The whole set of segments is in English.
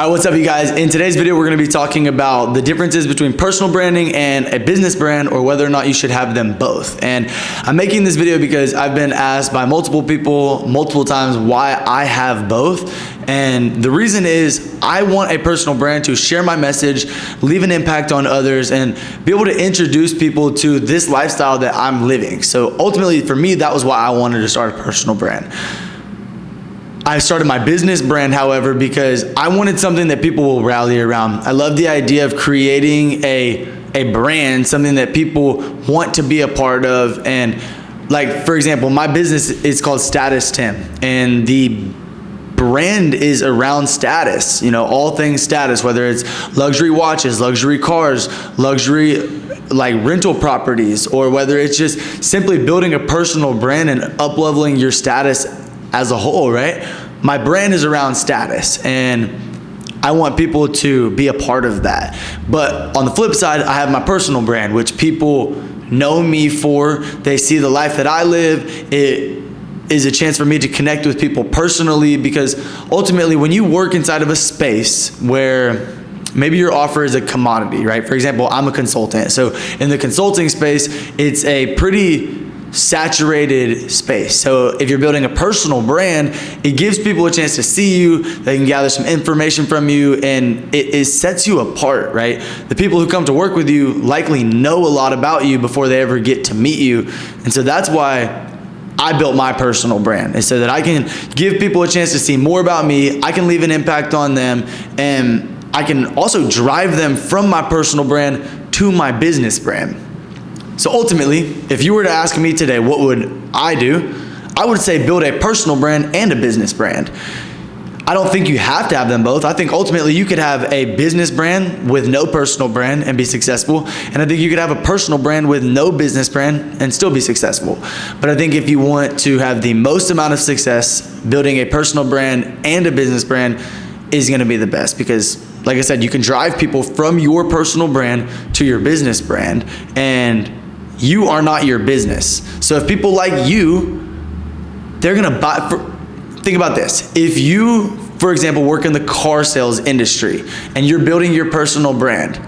All right, what's up you guys? In today's video, we're gonna be talking about the differences between personal branding and a business brand, or whether or not you should have them both. And I'm making this video because I've been asked by multiple people multiple times why I have both. And the reason is I want a personal brand to share my message, leave an impact on others, and be able to introduce people to this lifestyle that I'm living. So ultimately for me, that was why I wanted to start a personal brand. I started my business brand, however, because I wanted something that people will rally around. I love the idea of creating a brand, something that people want to be a part of. And like, for example, my business is called Status Tim, and the brand is around status, you know, all things status, whether it's luxury watches, luxury cars, luxury like rental properties, or whether it's just simply building a personal brand and up-leveling your status as a whole, right? My brand is around status, and I want people to be a part of that. But on the flip side, I have my personal brand, which people know me for. They see the life that I live. It is a chance for me to connect with people personally, because ultimately when you work inside of a space where maybe your offer is a commodity, right? For example, I'm a consultant. So in the consulting space, it's a pretty saturated space. So if you're building a personal brand, it gives people a chance to see you, they can gather some information from you, and it sets you apart, right? The people who come to work with you likely know a lot about you before they ever get to meet you. And so that's why I built my personal brand, is so that I can give people a chance to see more about me, I can leave an impact on them, and I can also drive them from my personal brand to my business brand. So ultimately, if you were to ask me today, what would I do? I would say build a personal brand and a business brand. I don't think you have to have them both. I think ultimately you could have a business brand with no personal brand and be successful. And I think you could have a personal brand with no business brand and still be successful. But I think if you want to have the most amount of success, building a personal brand and a business brand is gonna be the best, because like I said, you can drive people from your personal brand to your business brand, and you are not your business. So if people like you, they're gonna buy. Think about this. If you, for example, work in the car sales industry and you're building your personal brand,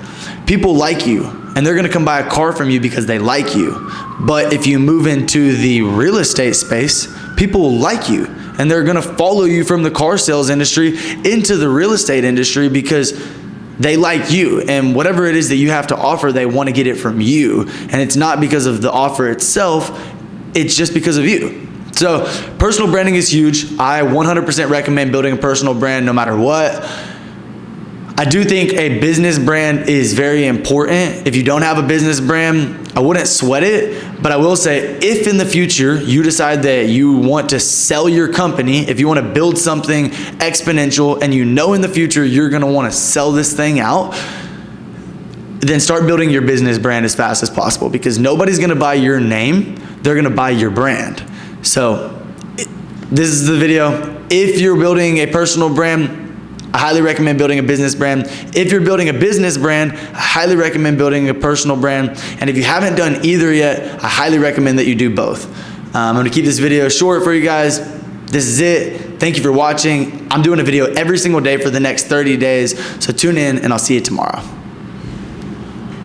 people like you and they're gonna come buy a car from you because they like you. But if you move into the real estate space, people will like you and they're gonna follow you from the car sales industry into the real estate industry because they like you, and whatever it is that you have to offer, they want to get it from you. And it's not because of the offer itself, it's just because of you. So personal branding is huge. I 100% recommend building a personal brand no matter what. I do think a business brand is very important. If you don't have a business brand, I wouldn't sweat it, but I will say, if in the future you decide that you want to sell your company, if you want to build something exponential and you know in the future you're going to want to sell this thing out, then start building your business brand as fast as possible, because nobody's going to buy your name, they're going to buy your brand. So this is the video. If you're building a personal brand, I highly recommend building a business brand. If you're building a business brand, I highly recommend building a personal brand. And if you haven't done either yet, I highly recommend that you do both. I'm gonna keep this video short for you guys. This is it. Thank you for watching. I'm doing a video every single day for the next 30 days. So tune in and I'll see you tomorrow.